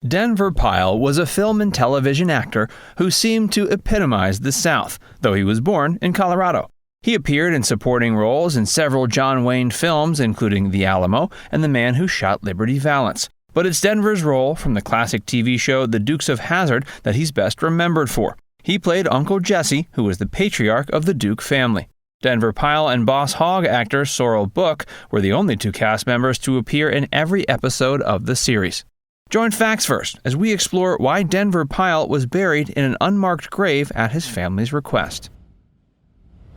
Denver Pyle was a film and television actor who seemed to epitomize the South, though he was born in Colorado. He appeared in supporting roles in several John Wayne films, including The Alamo and The Man Who Shot Liberty Valance. But it's Denver's role from the classic TV show The Dukes of Hazzard that he's best remembered for. He played Uncle Jesse, who was the patriarch of the Duke family. Denver Pyle and Boss Hogg actor Sorrell Booke were the only two cast members to appear in every episode of the series. Join Facts First as we explore why Denver Pyle was buried in an unmarked grave at his family's request.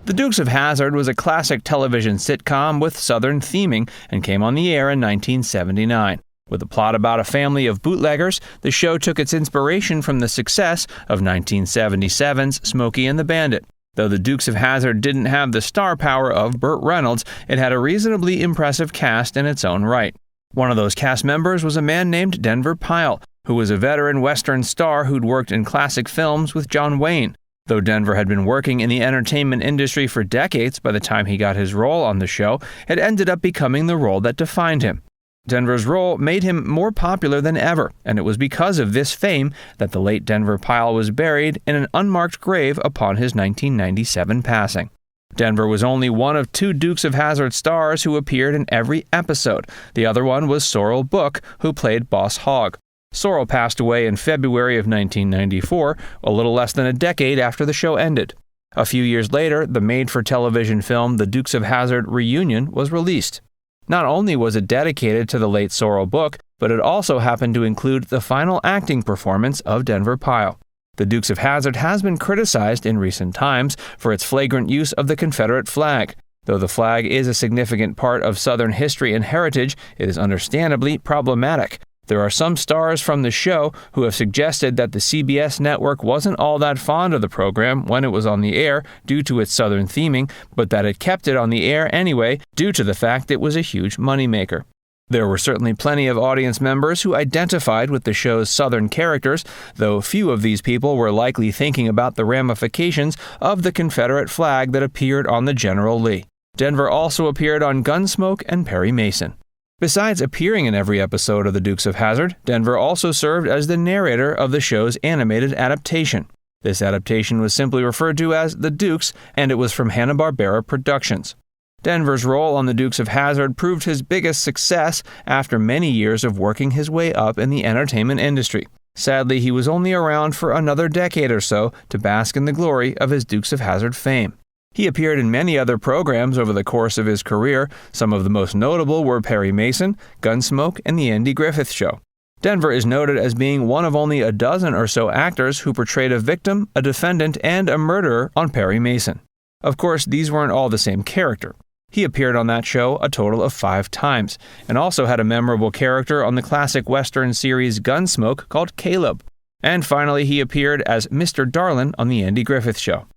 The Dukes of Hazzard was a classic television sitcom with Southern theming and came on the air in 1979. With a plot about a family of bootleggers, the show took its inspiration from the success of 1977's Smokey and the Bandit. Though the Dukes of Hazzard didn't have the star power of Burt Reynolds, it had a reasonably impressive cast in its own right. One of those cast members was a man named Denver Pyle, who was a veteran Western star who'd worked in classic films with John Wayne. Though Denver had been working in the entertainment industry for decades by the time he got his role on the show, it ended up becoming the role that defined him. Denver's role made him more popular than ever, and it was because of this fame that the late Denver Pyle was buried in an unmarked grave upon his 1997 passing. Denver was only one of two Dukes of Hazzard stars who appeared in every episode. The other one was Sorrell Booke, who played Boss Hogg. Sorrell passed away in February of 1994, a little less than a decade after the show ended. A few years later, the made-for-television film The Dukes of Hazzard Reunion was released. Not only was it dedicated to the late Sorrell Booke, but it also happened to include the final acting performance of Denver Pyle. The Dukes of Hazzard has been criticized in recent times for its flagrant use of the Confederate flag. Though the flag is a significant part of Southern history and heritage, it is understandably problematic. There are some stars from the show who have suggested that the CBS network wasn't all that fond of the program when it was on the air due to its Southern theming, but that it kept it on the air anyway due to the fact it was a huge moneymaker. There were certainly plenty of audience members who identified with the show's Southern characters, though few of these people were likely thinking about the ramifications of the Confederate flag that appeared on the General Lee. Denver also appeared on Gunsmoke and Perry Mason. Besides appearing in every episode of The Dukes of Hazzard, Denver also served as the narrator of the show's animated adaptation. This adaptation was simply referred to as The Dukes, and it was from Hanna-Barbera Productions. Denver's role on The Dukes of Hazzard proved his biggest success after many years of working his way up in the entertainment industry. Sadly, he was only around for another decade or so to bask in the glory of his Dukes of Hazzard fame. He appeared in many other programs over the course of his career. Some of the most notable were Perry Mason, Gunsmoke, and The Andy Griffith Show. Denver is noted as being one of only a dozen or so actors who portrayed a victim, a defendant, and a murderer on Perry Mason. Of course, these weren't all the same character. He appeared on that show a total of 5 times, and also had a memorable character on the classic Western series Gunsmoke called Caleb. And finally, he appeared as Mr. Darlin on The Andy Griffith Show.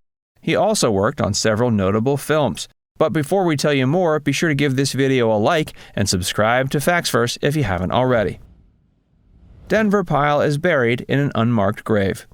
He also worked on several notable films. But before we tell you more, be sure to give this video a like and subscribe to Facts First if you haven't already. Denver Pyle is buried in an unmarked grave.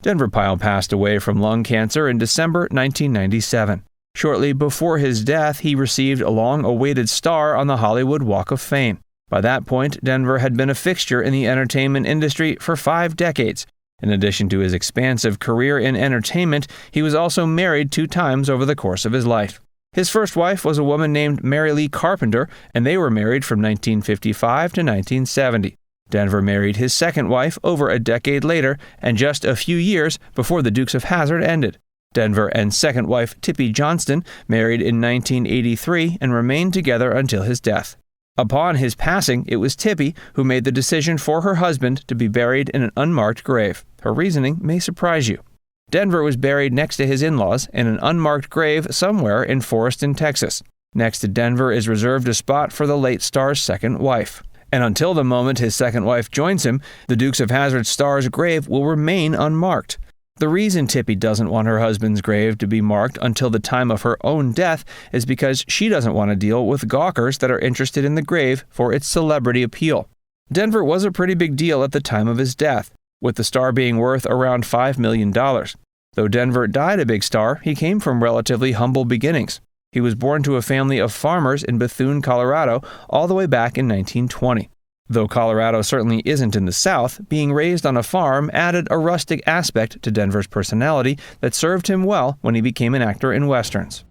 Denver Pyle passed away from lung cancer in December 1997. Shortly before his death, he received a long-awaited star on the Hollywood Walk of Fame. By that point, Denver had been a fixture in the entertainment industry for 5 decades. In addition to his expansive career in entertainment, he was also married 2 times over the course of his life. His first wife was a woman named Mary Lee Carpenter, and they were married from 1955 to 1970. Denver married his second wife over a decade later, and just a few years before the Dukes of Hazzard ended. Denver and second wife Tippi Johnston married in 1983 and remained together until his death. Upon his passing, it was Tippi who made the decision for her husband to be buried in an unmarked grave. Her reasoning may surprise you. Denver was buried next to his in-laws in an unmarked grave somewhere in Forreston, Texas. Next to Denver is reserved a spot for the late star's second wife. And until the moment his second wife joins him, the Dukes of Hazzard star's grave will remain unmarked. The reason Tippi doesn't want her husband's grave to be marked until the time of her own death is because she doesn't want to deal with gawkers that are interested in the grave for its celebrity appeal. Denver was a pretty big deal at the time of his death, with the star being worth around $5 million. Though Denver died a big star, he came from relatively humble beginnings. He was born to a family of farmers in Bethune, Colorado, all the way back in 1920. Though Colorado certainly isn't in the South, being raised on a farm added a rustic aspect to Denver's personality that served him well when he became an actor in westerns.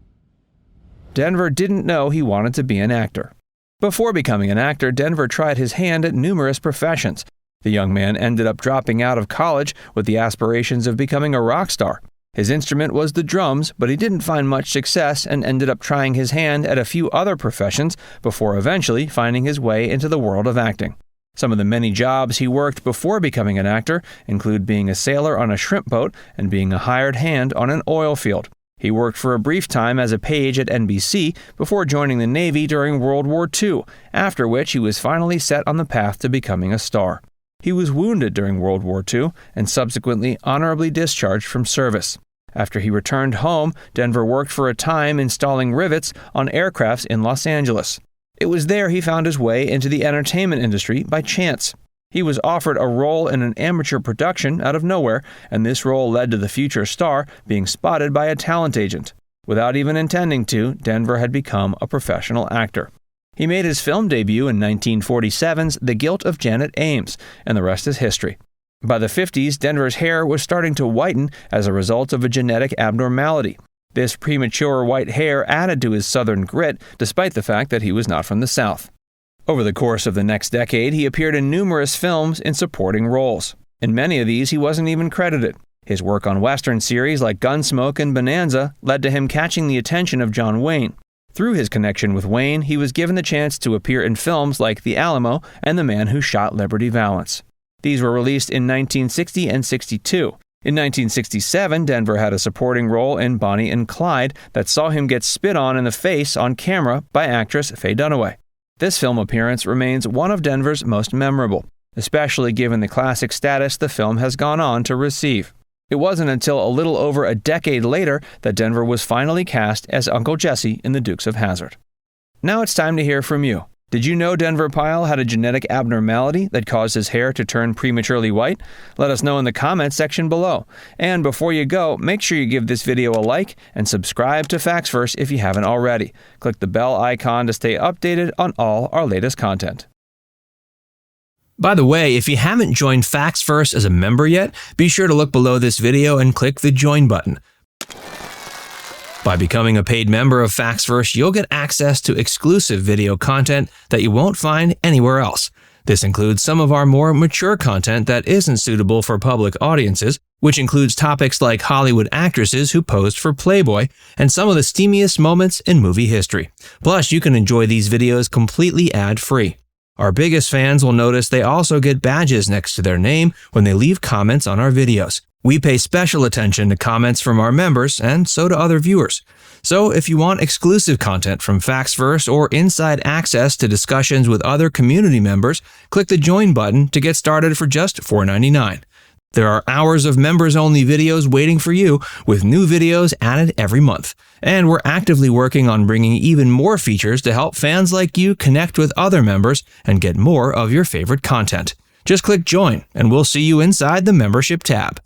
Denver didn't know he wanted to be an actor. Before becoming an actor, Denver tried his hand at numerous professions. The young man ended up dropping out of college with the aspirations of becoming a rock star. His instrument was the drums, but he didn't find much success and ended up trying his hand at a few other professions before eventually finding his way into the world of acting. Some of the many jobs he worked before becoming an actor include being a sailor on a shrimp boat and being a hired hand on an oil field. He worked for a brief time as a page at NBC before joining the Navy during World War II, after which he was finally set on the path to becoming a star. He was wounded during World War II and subsequently honorably discharged from service. After he returned home, Denver worked for a time installing rivets on aircrafts in Los Angeles. It was there he found his way into the entertainment industry by chance. He was offered a role in an amateur production out of nowhere, and this role led to the future star being spotted by a talent agent. Without even intending to, Denver had become a professional actor. He made his film debut in 1947's The Guilt of Janet Ames, and the rest is history. By the 50s, Denver's hair was starting to whiten as a result of a genetic abnormality. This premature white hair added to his southern grit, despite the fact that he was not from the South. Over the course of the next decade, he appeared in numerous films in supporting roles. In many of these, he wasn't even credited. His work on Western series like Gunsmoke and Bonanza led to him catching the attention of John Wayne. Through his connection with Wayne, he was given the chance to appear in films like The Alamo and The Man Who Shot Liberty Valance. These were released in 1960 and 62. In 1967, Denver had a supporting role in Bonnie and Clyde that saw him get spit on in the face on camera by actress Faye Dunaway. This film appearance remains one of Denver's most memorable, especially given the classic status the film has gone on to receive. It wasn't until a little over a decade later that Denver was finally cast as Uncle Jesse in the Dukes of Hazzard. Now it's time to hear from you. Did you know Denver Pyle had a genetic abnormality that caused his hair to turn prematurely white? Let us know in the comments section below. And before you go, make sure you give this video a like and subscribe to Facts Verse if you haven't already. Click the bell icon to stay updated on all our latest content. By the way, if you haven't joined Facts Verse as a member yet, be sure to look below this video and click the join button. By becoming a paid member of FactsVerse, you'll get access to exclusive video content that you won't find anywhere else. This includes some of our more mature content that isn't suitable for public audiences, which includes topics like Hollywood actresses who posed for Playboy and some of the steamiest moments in movie history. Plus, you can enjoy these videos completely ad-free. Our biggest fans will notice they also get badges next to their name when they leave comments on our videos. We pay special attention to comments from our members, and so do other viewers. So if you want exclusive content from FactsVerse or inside access to discussions with other community members, click the join button to get started for just $4.99. There are hours of members-only videos waiting for you, with new videos added every month. And we're actively working on bringing even more features to help fans like you connect with other members and get more of your favorite content. Just click join, and we'll see you inside the membership tab.